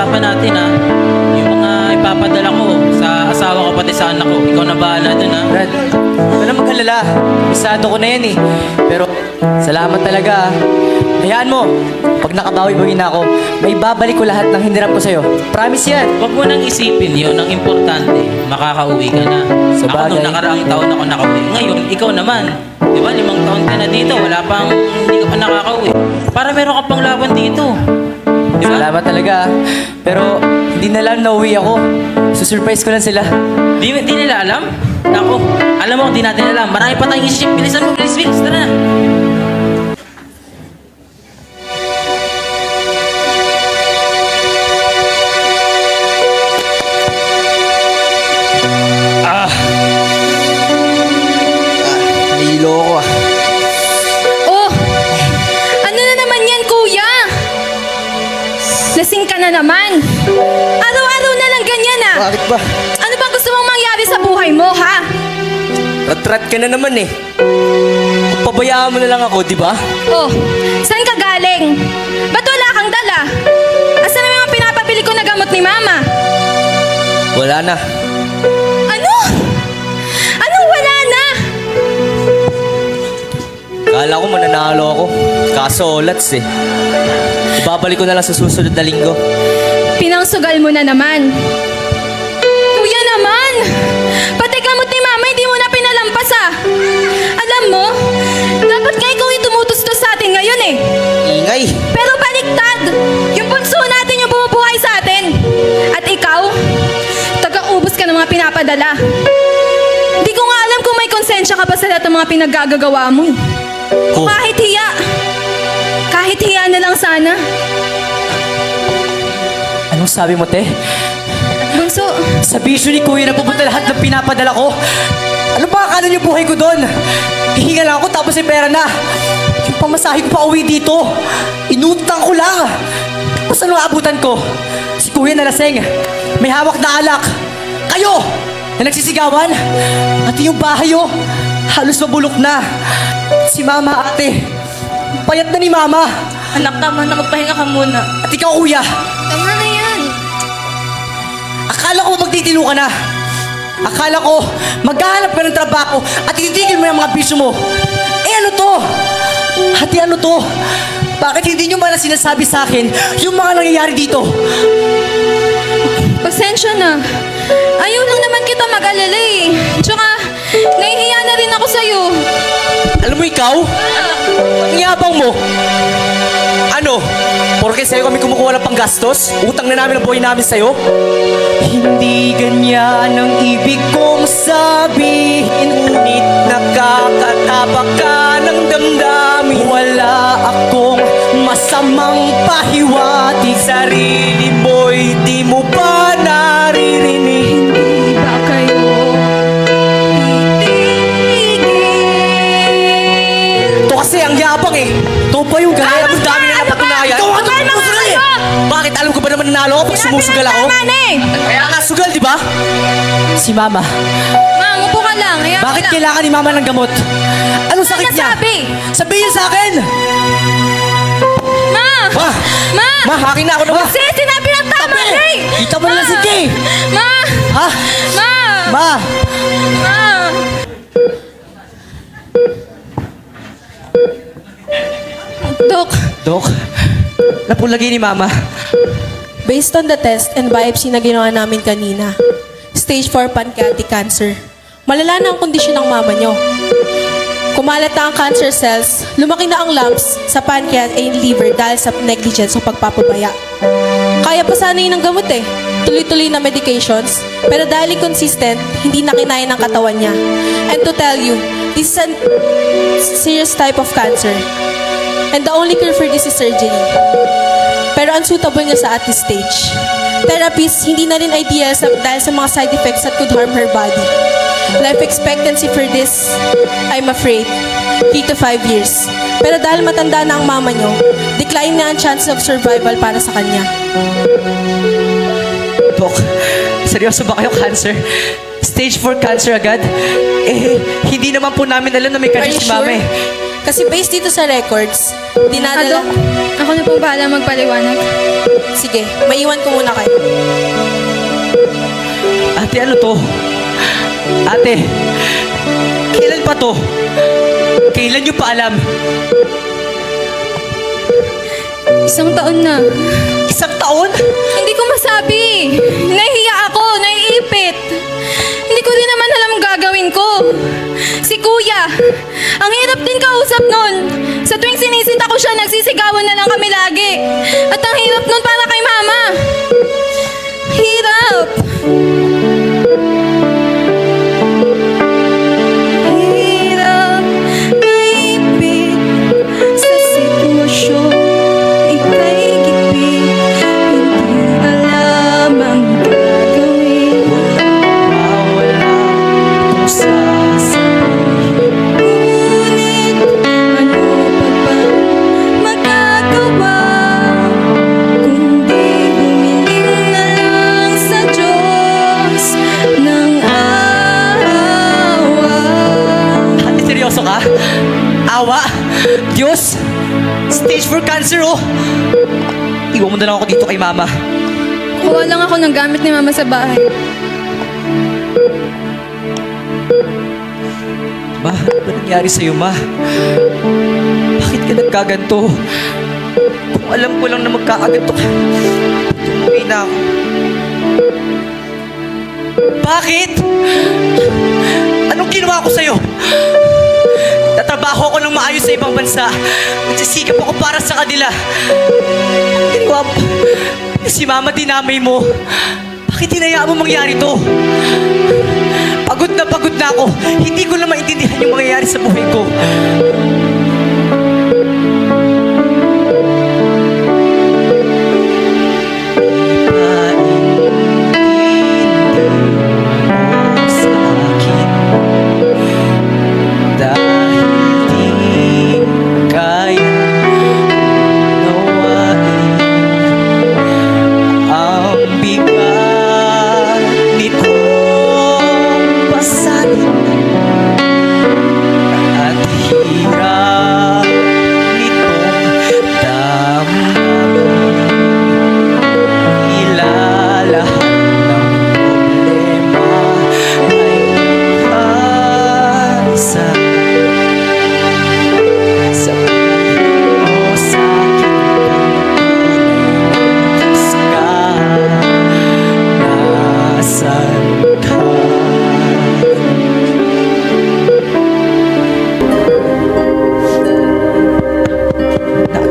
pag-usapan natin ha. Yung mga ipapadala ko sa asawa ko pati sa anak ko. Ikaw na bahala dun ha. Brad, wala mag-alala. Bisado ko na yan eh. Pero, salamat talaga ah. Hayaan mo, pag nakabawi-bawi na ako, may babalik ko lahat ng hinirap ko sa'yo. Promise yan. Huwag mo nang isipin yun. Ang importante, makakauwi ka na. Sa Ako bagay. nung nakaraang taon ako nakauwi. Ngayon, ikaw naman. Di ba, 5 taon ka na dito. Wala pang, hindi ka pa nakakauwi. Para meron ka pang laban dito. Di ba? Salamat talaga ah. Pero, hindi na lang nauwi ako. Susurprise ko lang sila. Di nila alam? Ako, alam mo, di natin alam. Marami pa tayong isip. Bilisan mo, bilis, bilis. Tara na. Nahilo ako ah. Oh! Ano na naman yan, kuya? Lasing ka na naman. Araw-araw na lang ganyan ah. Bakit ba? Ano bang gusto mong mangyari sa buhay mo, ha? Rat-rat ka na naman eh. Kung pabayaan mo na lang ako, di ba? Oh, saan ka galing? Ba't wala kang dala? Asan na yung mga pinapabili ko na gamot ni mama? Wala na. Ano? Anong wala na? Kala ko mananalo ako. Kaso lats eh. Ibabalik ko na lang sa susunod na linggo. Pinangsugal mo na naman. Kuya naman! Pati gamot ni mama, hindi mo na pinalampas ah. Alam mo, dapat nga ikaw yung tumutustos sa atin ngayon eh. Ingay! Pero baliktad! Yung bunso natin yung bumubuhay sa atin. At ikaw, taga-ubos ka ng mga pinapadala. Hindi ko nga alam kung may konsensya ka pa sa lahat ng mga pinaggagawa mo. Oh. Kahit hiya. Kahit hiya na lang sana. Anong sabi mo, te? Bunso, Sa bisyo ni Kuya na pupunta lahat ng pinapadala ko. Ano ba akala niyo buhay ko doon? Hihinga lang ako tapos may pera na. Yung pamasahe ko pa uwi dito. Inutang ko lang. Tapos ano abutan ko? Si Kuya na laseng. May hawak na alak. Kayo! Na nagsisigawan. At yung bahay oh, halos mabulok na. Si Mama ate. Payat na ni Mama. anak, tama na, magpahinga ka muna. At ikaw Kuya. Tama na yan. Akala ko magtitino ka na. Akala ko maghahanap ka ng trabaho at ititigil mo yung mga bisyo mo. Eh ano to? Hati ano to? Bakit hindi nyo man sinasabi sa akin yung mga nangyayari dito? Pasensya na. Ayaw lang naman kita mag-alala eh. Tsaka, nahihiya na rin ako sa'yo. Alam mo ikaw? Ang yabang mo. Ano? Porke sa'yo kami kumukuha ng panggastos? Utang na namin ang buhay namin sa'yo? Hindi ganyan ang ibig kong sabihin. Ngunit nakakatapak ka ng damdamin. Wala akong masamang pahiwatig. Sarili mo'y di mo pa naririnig. Hindi ba kayo titigil? Ito kasi ang yabang eh. Ito pa yung gaya mo dami na napatunayan. Ikaw ang Ano ba? sumusugal eh. Bakit alam ko ba naman nanalo ako pag sumusugal ako? Tama na eh. Kaya nga sugal, di ba? Si Mama. Ma, upo ka lang. Hayaan Bakit mo lang. kailangan ni Mama ng gamot? Anong sakit niya? Nasabi? Sabihin sa akin! Ma! Ma! Ma! Ma, hakin na ako na ma! Kasi sinabi ng tama Tabi! na eh. Kita mo na si Kay! Ma! Ha? Ma! Ma! Ma! Dok, Dok, napulagi ni Mama. Based on the test and biopsy na ginawa namin kanina, stage 4 pancreatic cancer. Malala na ang kondisyon ng mama nyo. Kumalat na ang cancer cells, lumaki na ang lumps sa pancreas and liver dahil sa negligence o pagpapabaya. Kaya pa sana yun ng gamot eh. Tuloy-tuloy na medications, pero dahil inconsistent, hindi na kinaya ng katawan niya. And to tell you, this is a serious type of cancer. And the only cure for this is surgery. Pero unsuitable niya sa at this stage. Therapies, hindi na rin ideal dahil sa mga side effects that could harm her body. Life expectancy for this, I'm afraid, 3 to 5 years. Pero dahil matanda na ang mama niyo, decline na ang chances of survival para sa kanya. Dok, seryoso ba kayo cancer? Stage 4 cancer agad? Eh, hindi naman po namin alam na may Are cancer you si Mama sure? eh. Kasi based dito sa records, dinadala... Ako na po bahala magpaliwanag. Sige, maiwan ko muna kayo. Ate, ano to? Ate, kailan pa to? Kailan nyo pa alam? 1 taon na. 1 taon? Hindi ko masabi. Nahihiya ako, naiipit. Hindi ko din naman alam ang gagawin ko. Si Kuya, ang hirap din kausap nun. Sa tuwing sinisita ko siya, nagsisigawan na lang kami lagi. At ang hirap nun para kay Mama. Hirap. Hirap, maipit sa sitwasyon. Ika'y gipit, hindi alam ang gagawin. Wala kung sasabihin. Ngunit ano pa bang magagawa, kundi humiling na lang sa Diyos ng awa. Ate, seryoso ka? Awa? Diyos? Stage 4 cancer, oh! Iwan mo na lang ako dito kay Mama. Kuha lang ako ng gamit ni Mama sa bahay. Ma, ano nangyari sa'yo, Ma? Bakit ka nagkaganto? Kung alam ko lang na magkakaganto ka, umuwi na ako. Bakit? Anong ginawa ko sa'yo? Tatrabaho ako ng maayos sa ibang bansa. Nagsisikap ako para sa kanila. Ginawa mo. Si Mama dinamay mo. Bakit hinayaan mo mangyari to? Pagod na ako. Hindi ko na maintindihan yung mangyayari sa buhay ko. Sa akin dahil di kaya nawain ang bigat nitong pasanin at hirap nitong damdamin. Ilalahat ng problema ay isa. Sabihin mo sa'kin nasaan ka?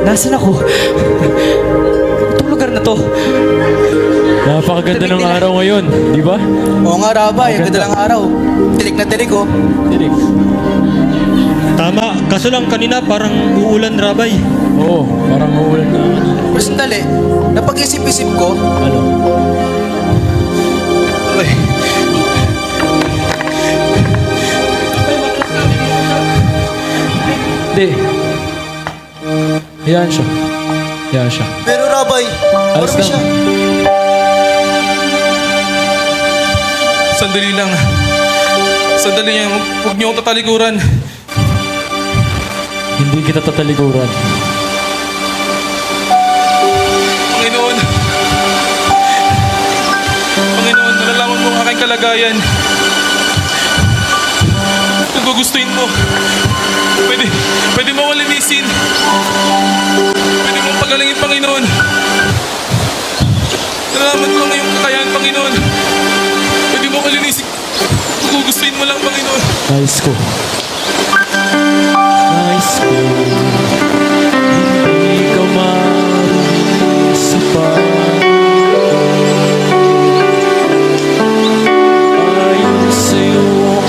Nasaan ako? Itong lugar na to. Napakaganda ng araw ngayon, di ba? Oo nga, Rabay. Ang ganda ng araw. Tirik na tirik, oh. Tirik. Tama, kaso lang kanina parang uulan, Rabay. Oo, parang maulan na kanina. Pero sandali, napag-isip-isip ko, Ano? ay, Hindi. Hayaan siya. Hayaan siya. pero Rabay, Alas marami lang. siya. Sandali lang. Sandali lang, huwag niyo akong tatalikuran. Hindi kita tatalikuran. Panginoon. Panginoon, nalalaman mo ang aking kalagayan. Kung gugustuhin mo, pwede mo akong linisin. Pwede mo pagalingin, Panginoon. Nalalaman ko ang iyong kakayahan, Panginoon. Pwede mo akong linisin. Kung gugustuhin mo lang, Panginoon. Nice ko. Nice ko. Hindi ka marunong sa ayon sa iyong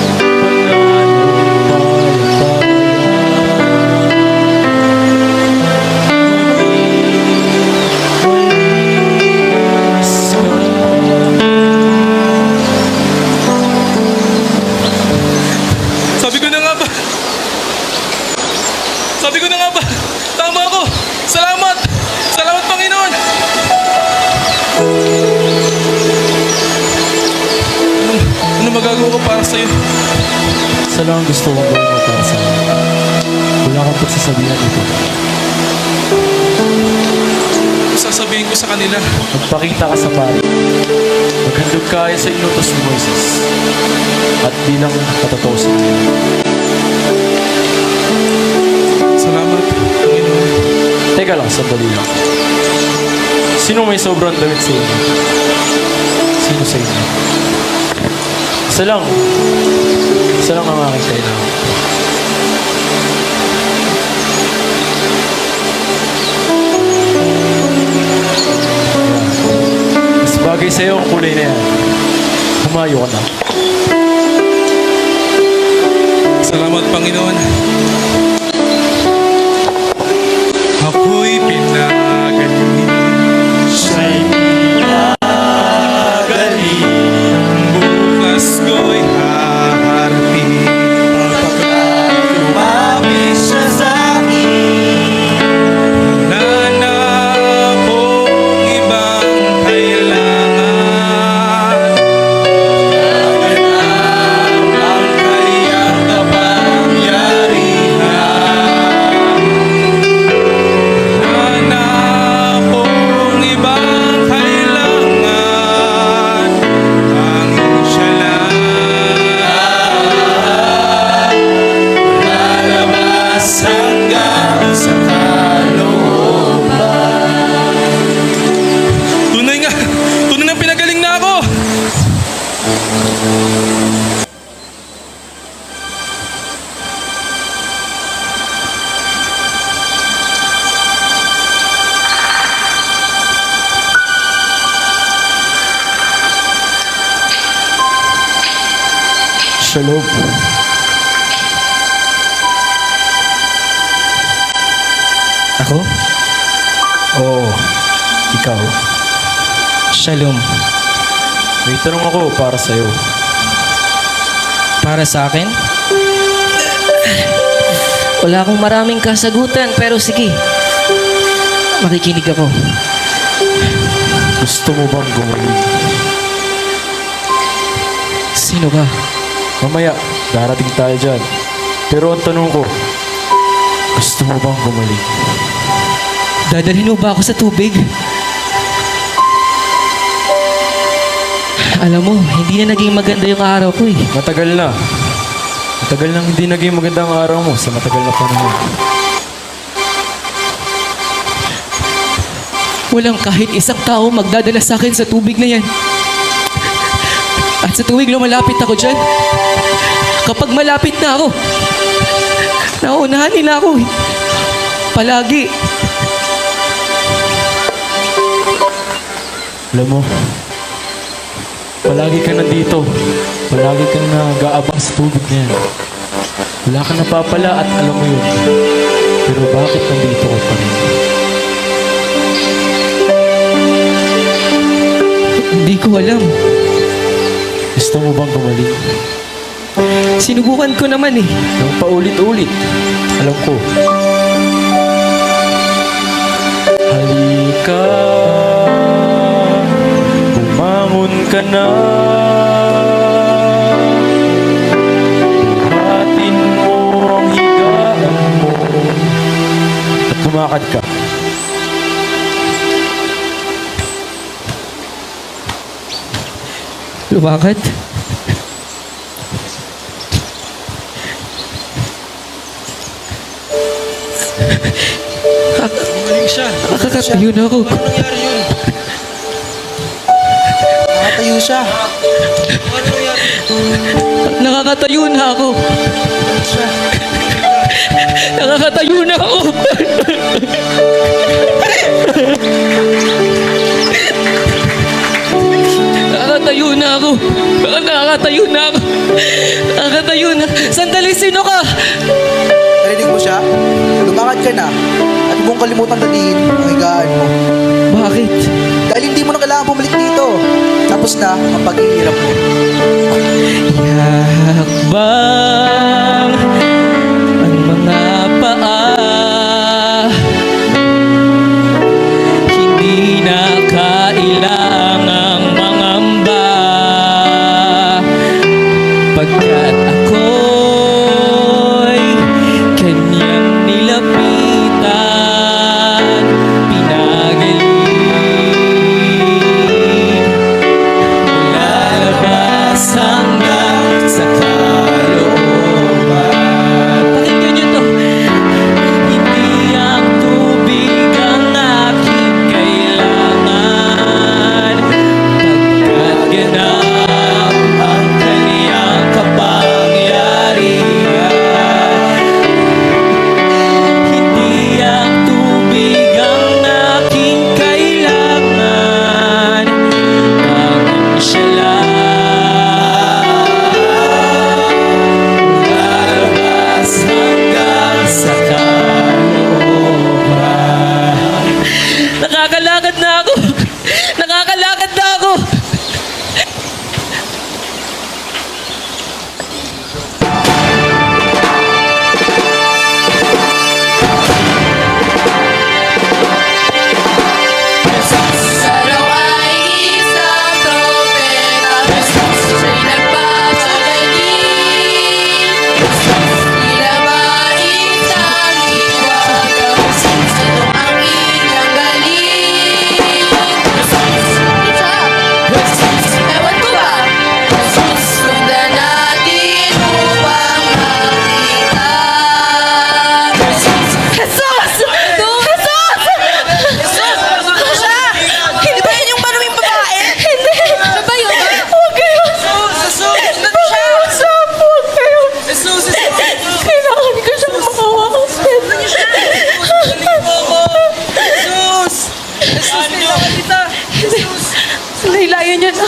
Sabi ko na nga ba? Sabi ko na nga ba? Tama ako! Salamat! Salamat, Panginoon! Ano magagawa ko para sa'yo? Isa lang ang gusto kong gawin mo para sa akin. Wala kang pagsasabihan ito. Sa sasabihin ko sa kanila. Magpakita ka sa pari. Maghandog ka sa inutos ni Moises. At bilang katatosan niya. Salamat, Panginoon. Teka lang, sandali lang. Sino may sobrang damit sa inyo? Sino sa inyo? Isa lang. Isa lang ang aking kailangan. Mas bagay sa'yo ang kulay na yan. Humayo ka na. Salamat, Panginoon. Ako'y pinagaling. Siya'y pinagaling. Bukas ko'y haharapin. Pagkat lumapit siya sa'kin. Wala na akong ibang kailangan. Ang kanyang kapangyarihan. Wala na akong ibang kailangan. Tanging siya lang. Lalabas hanggang sa kalooban. Tunay nga! Tunay na pinagaling na ako! Shalom. Ako? Oo, ikaw. Shalom. May tanong ako para sa'yo. Para sa akin? Wala akong maraming kasagutan, pero sige. Makikinig ako. Gusto mo bang gumaling? Sino ka? Mamaya, darating tayo dyan. Pero ang tanong ko, gusto mo bang gumaling? Dadalhin mo ba ako sa tubig? Alam mo, hindi na naging maganda yung araw ko eh. Matagal na. Matagal nang hindi naging maganda ang araw mo sa matagal na panahon. Walang kahit isang tao magdadala sa akin sa tubig na yan. At sa tuwing lumalapit ako dyan, kapag malapit na ako, nauunahan nila ako eh. Palagi. Alam mo, palagi ka nandito. Palagi ka nag-aabang sa tubig na yan. Wala ka napapala at alam mo yun. Pero bakit nandito ka pa rin? Hindi ko alam. Gusto mo bang gumaling? Sinubukan ko naman eh. Nang paulit-ulit. Alam ko. Halika, bumangon ka na. Buhatin mo ang higaan mo. At tumakad ka. Lumakad? Gumaling siya. Nakakatayo na ako. Ano nangyari yun? Nakatayo siya. Ano nangyari? Nakakatayo na ako. Nakakatayo na ako. Nakakatayo na ako. Nakakatayo na ako. Nakakatayo na. Sandali, sino ka? Narinig mo siya? Lumakad ka na. At huwag mong kalimutan dalhin ang higaan mo. Bakit? Dahil hindi mo na kailangan bumalik dito. Tapos na ang paghihirap mo. Yakbang ang mga paa, hindi na kailangang mangamba, pagkat ako'y kanyang nilapitan, pinagaling ganap ang kaniyang kapangyarihan. Hindi ang tubig ang aking kailangan, tanging siya lang. Lalabas hanggang sa kalooban. Nakakalakad na ako! Nakakalakad na ako! Araw ay isang propeta, siya'y nagpapagaling. Tila ba isang hiwaga, sino ang inyong galing? Ewan ko ba? Sundan natin upang makita. Jesus! Jesus! Hindi ba yun yung maruming babae? Hindi. Ano ba yun? Huwag kayo. Huwag kayo. Kailangan ko siyang makawakan. Laylayan niya na.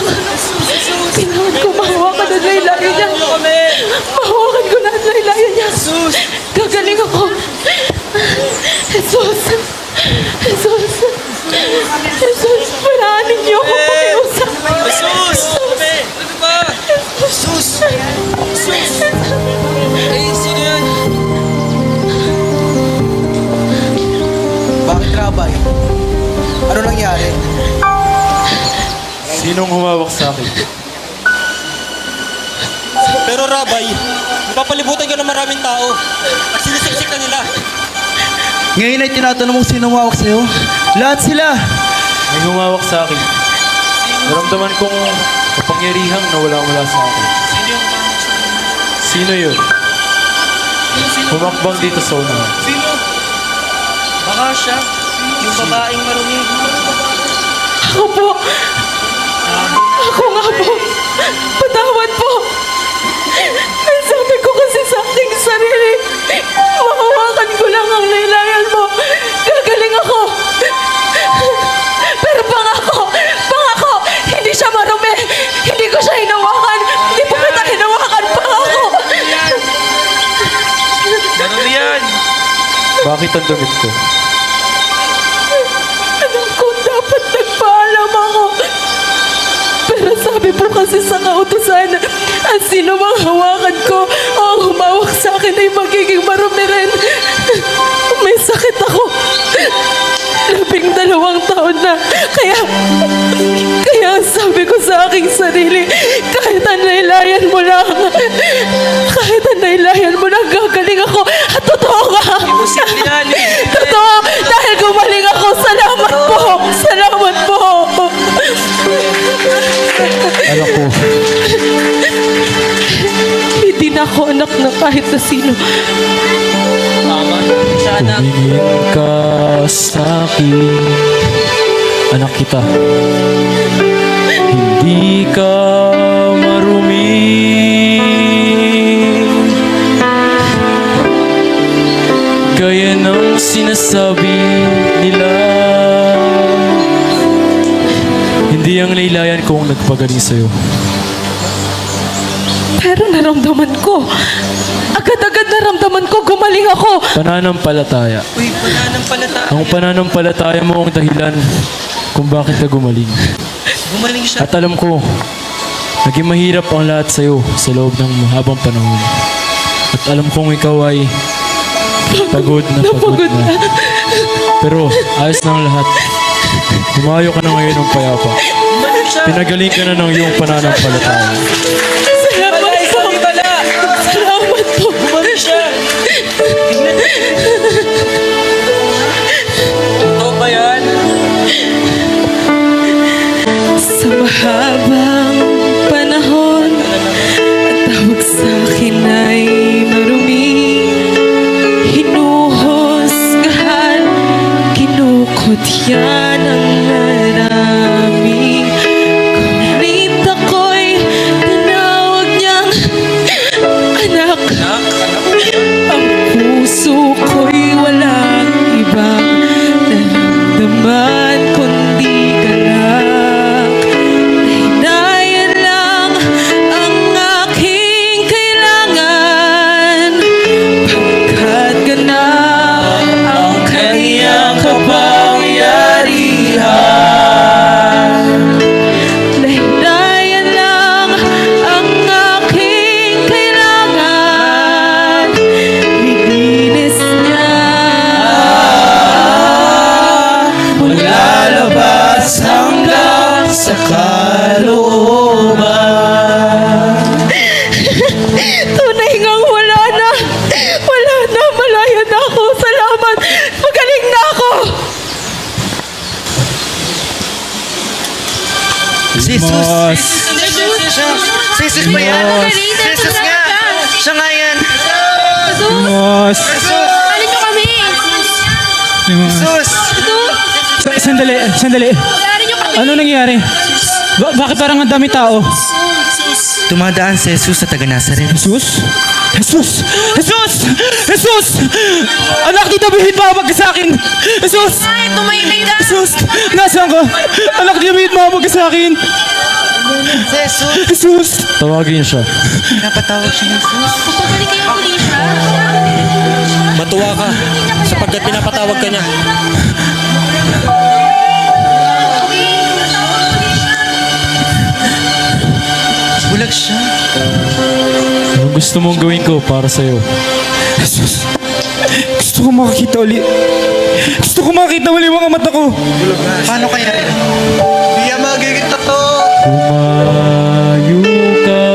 Kailangan ko mahawakan ang laylayan niya. Mahawakan ko na ang laylayan niya. Gagaling ako. Jesus. Jesus. Jesus, paranin niyo ako pakiusap. Jesus! Ano ba? Jesus! Sino yan? Bakit, Rabay? Ano nangyari? Sinong humawak sa akin? Pero Rabay, napapalibutan ka ng maraming tao at sinisiksik ka nila. Ngayon ay tinatanong mong sino humawak sa'yo? Lahat sila! May humawak sa akin. Naramdaman kong kapangyarihang nawala-wala sa akin. Sino yun? Humakbang dito sa unahan. Baka siya, yung babaeng marumi. Ako po. Ako nga po. Patawad po. Ay, sabi ko kasi sa aking sarili, mahawakan ko lang ang laylayan mo. Gagaling ako. Pero pangako, hindi siya marumi. Hindi ko siya hinawakan. Hindi pa kita hinawakan, pangako. Marami yan! Bakit ang damit ko? Alam ko, dapat nagpaalam ako. Pero sabi po kasi sa kautusan, ang sino mang hawakan ko o ang humawak sa akin ay magiging marumi rin. May sakit ako. 12 taon na. Kaya ang sabi ko sa aking sarili, kahit ang laylayan mo lang, gagaling ako. At totoo nga. Totoo, dahil gumaling ako. Salamat po. Salamat po. Anak ko, Hindi na ako anak ng kahit na sino. Tama. Siya anak. tumingin ka sa akin. Anak kita. Hindi ka marumi. Gaya ng sinasabi nila. Hindi ang laylayan kong nagpagaling sa'yo. Pero naramdaman ko. Agad-agad naramdaman ko. Gumaling ako. Pananampalataya. Uy, pananampalataya. Ang pananampalataya mo ang dahilan kung bakit ka gumaling. Gumaling siya. At alam ko, naging mahirap ang lahat sa'yo sa loob ng mahabang panahon. At alam kong ikaw ay pagod na. Pero ayos na ang lahat. Humayo ka na ngayon ng payapa. Pinagaling ka na ng iyong pananampalataya. Salamat po. Salamat po. Gumaling siya. Totoo ba yan? Sa mahabang panahon, ang tawag sa akin ay marumi. Hinuhusgahan, kinukot yan ang maraming. Ngunit ako Jesus! Jesus pa yan! Jesus nga! Siya nga yan! Jesus! Alin nyo kami! Jesus! Sandali. Alin nyo kami! Ano nangyari? Bakit parang ang dami tao? Tumadaan si Jesus sa taga Nazaret. Jesus! Anak ni David, mawag ka sa akin! Jesus! Ay, tumahimik ka! Jesus! Nasaan ka? Anak ni David, mawag ka sa akin! Si Jesus! Jesus! Tawagin siya. Napatawag siya ni Jesus. Pagpapalik kayo ang pulisya. Matuwa ka sapagkat pinapatawag ka niya. Bulag siya. Anong gusto mong gawin ko para sa'yo? Jesus! Gusto ko makakita uli. Gusto ko makita uli mga mata ko. Paano kaya rin? Di yan magiging totoo. Tumayo ka.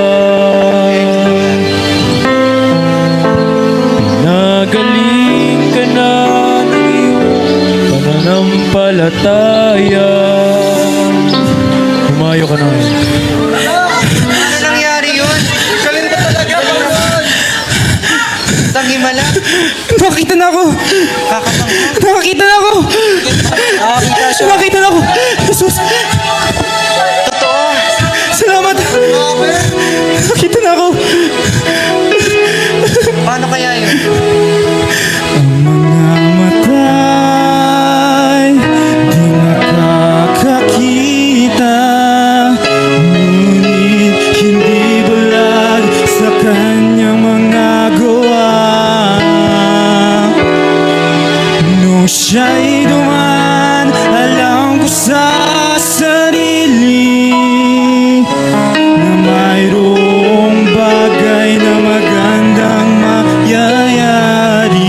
Pinagaling ka na ng iyong pananampalataya. Tumayo ka na ngayon. Ano nangyari yun? Galing ba talaga? Tangimala. Nakakita na ako! Nakakita na ako! Nakakita na ako! Jesus! Totoo. Salamat! Nakakita na ako! Paano kaya yun? Mga mata'y di nakakakita, ngunit hindi bulag sa kanyang mga gawa. Nung siya'y duman, alam ko sa sarili na mayroong bagay na magandang mangyayari.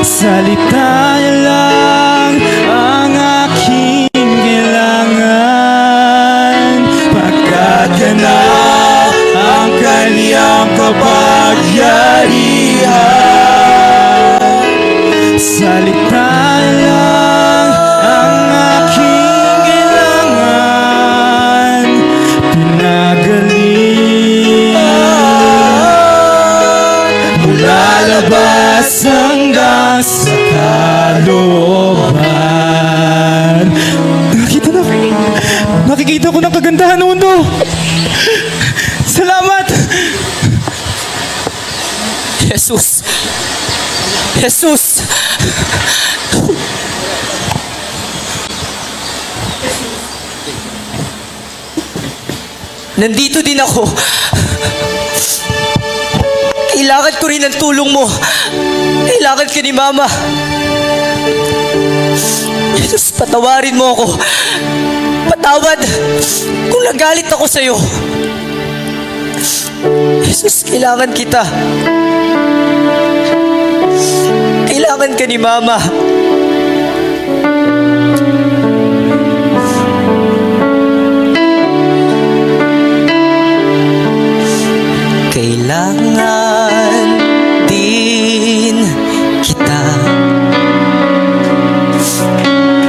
Salita niya lang ang aking kailangan, pagkat ganap ang kaniyang kapangyarihan. Salita niya lang ang aking kailangan, pinagaling mula labas hanggang sa kalooban. Nakikita ko ng kagandahan ng mundo. Salamat! Jesus! Jesus! Nandito din ako. Kailangan ko rin ng tulong mo. Kailangan ka ni Mama. Jesus, patawarin mo ako. Patawad kung nagalit ako sa'yo. Jesus, kailangan kita. Kailangan ka ni Mama. Kailangan din kita.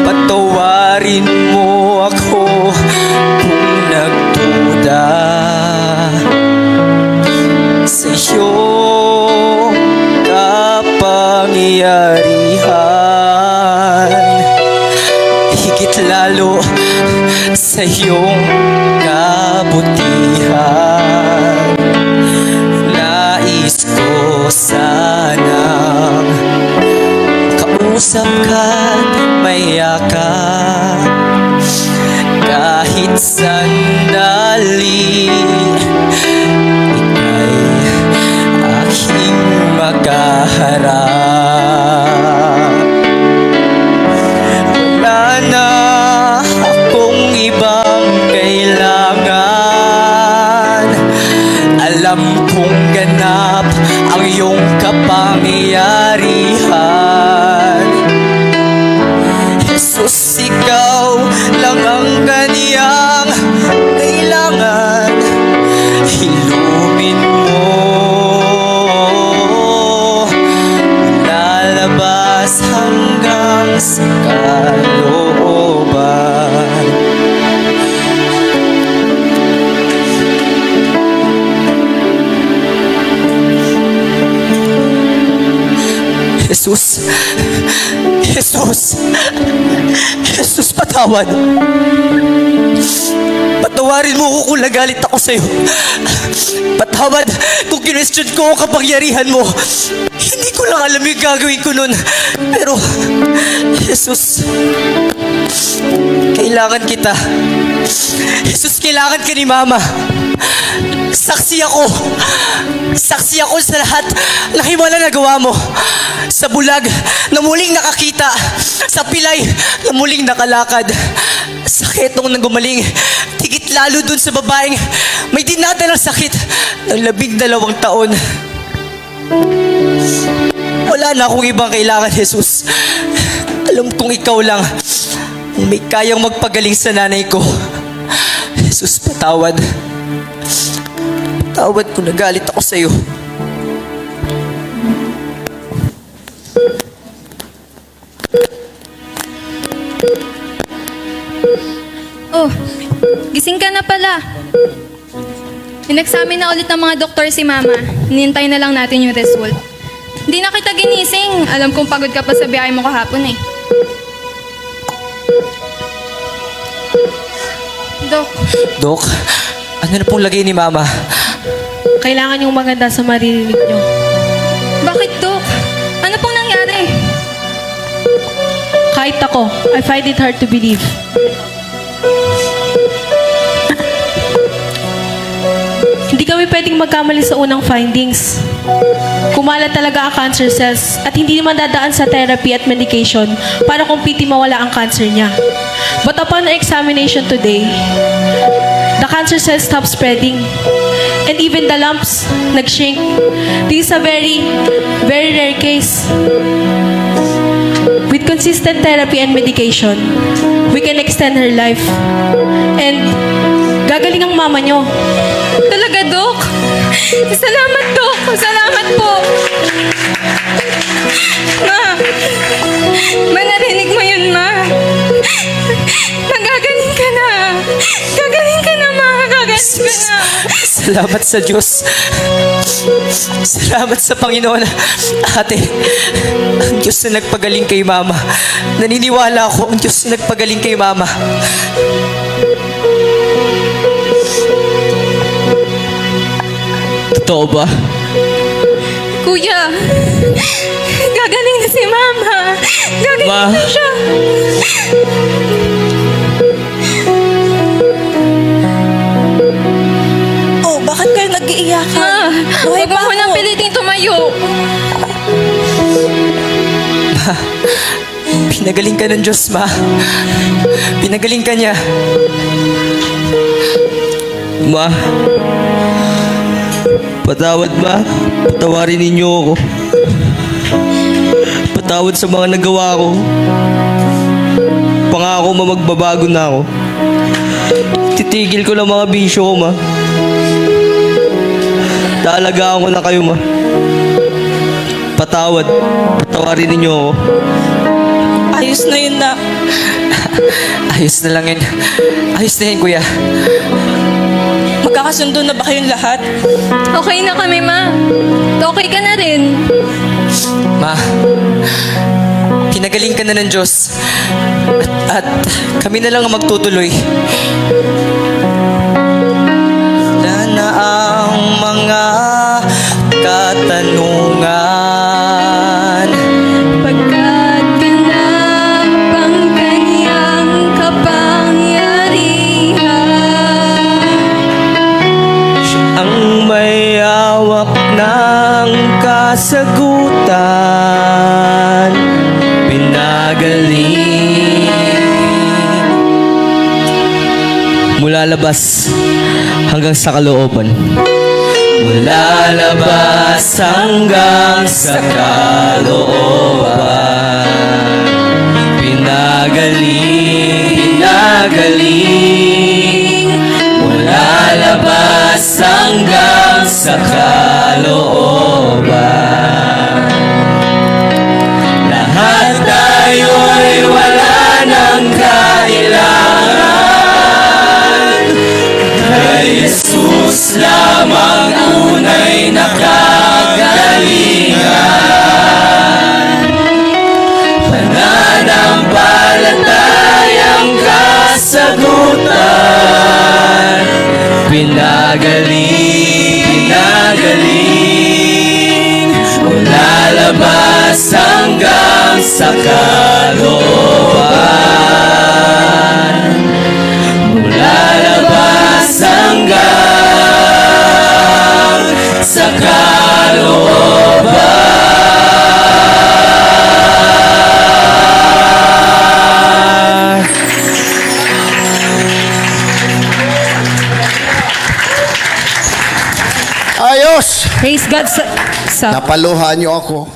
Patawarin mo ako kung nagduda sa iyong kapangyarihan, higit lalo sa iyong kabutihan. Nais ko sanang kausap ka't mayakap kahit sandali. Ika'y aking makaharap. Wala na akong ibang kailangan. Alam kong ganap ang iyong kapangyarihan. Jesus, ikaw lang ang kaniyang Jesus. Jesus. Jesus, patawad. Patawarin mo ako kung nagalit ako sa'yo. Patawad kung kinwestiyon ko ang kapangyarihan mo. Hindi ko lang alam yung gagawin ko nun. Pero, Jesus, kailangan kita. Jesus, kailangan ka ni Mama. Saksi ako. Saksi ako sa lahat ng himala na gawa mo. Sa bulag na muling nakakita. Sa pilay na muling nakalakad. Sa ketong nang gumaling. Tigit lalo dun sa babaeng may dinadalang sakit ng 12 taon. Wala na akong ibang kailangan, Jesus. Alam kong ikaw lang ang may kayang magpagaling sa nanay ko. Jesus, patawad. Patawad kung nagalit ako sa'yo. Oh, gising ka na pala. In-examine na ulit ng mga doktor si Mama. Hinintay na lang natin yung result. Hindi na kita ginising. Alam kong pagod ka pa sa biyahe mo kahapon eh. Dok, Dok, ano na pong lagay ni Mama? Kailangan yung maganda sa maririnig nyo. bakit Dok? Ano pong nangyari? Kahit ako, I find it hard to believe. Hindi kami pwedeng magkamali sa unang findings. Kumalat talaga ang cancer cells at hindi naman dadaan sa therapy at medication para kumpiti mawala ang cancer niya. But upon our examination today, the cancer cells stopped spreading and even the lumps nag-shrink. This is a very, very rare case. With consistent therapy and medication, we can extend her life. And gagaling ang mama nyo. Talaga, Dok? Salamat, Dok. Salamat po. Ma, narinig mo yun, Ma. Magagaling ka na. Gagaling ka na, Ma. Gagaling ka na. Salamat sa Diyos. Salamat sa Panginoon. Ate, ang Diyos na nagpagaling kay Mama. Naniniwala ako ang Diyos na nagpagaling kay Mama. Totoo ba? Kuya, gagaling na si Mama. Gagaling Ma. na siya. Oh, bakit kayo nag-iiyakan? Ma, huwag mo nang piliting tumayo. Pinagaling ka ng Diyos, Ma. Pinagaling ka niya. Ma, patawad ma. Patawarin ninyo ako. Patawad sa mga nagawa ko. Pangako ma, magbabago na ako. Titigil ko lang mga bisyo ko, ma. Taalagaan ko na kayo, ma. Patawad. Patawarin ninyo ako. Ayos na yun na. Ayos na lang yun. Ayos na yun, kuya. Magkakasundo na ba kayong lahat? Okay na kami, Ma. Okay ka na rin. Ma, pinagaling ka na ng Diyos. At kami na lang ang magtutuloy. Wala na ang mga katanungan. Pagkat ganap ang kanyang kapangyarihan. Ang may hawak ng kasagutan, pinagaling. Mula labas hanggang sa kalooban. Mula labas hanggang sa kalooban. Pinagaling, pinagaling. Mula labas hanggang sa kalooban. Lahat tayo'y wala nang kailangan. Kay Jesus lamang tunay na kagalingan. sa kalooban, mula labas hanggang sa kalooban. Ayos! Praise God sa Napaluhan niyo ako.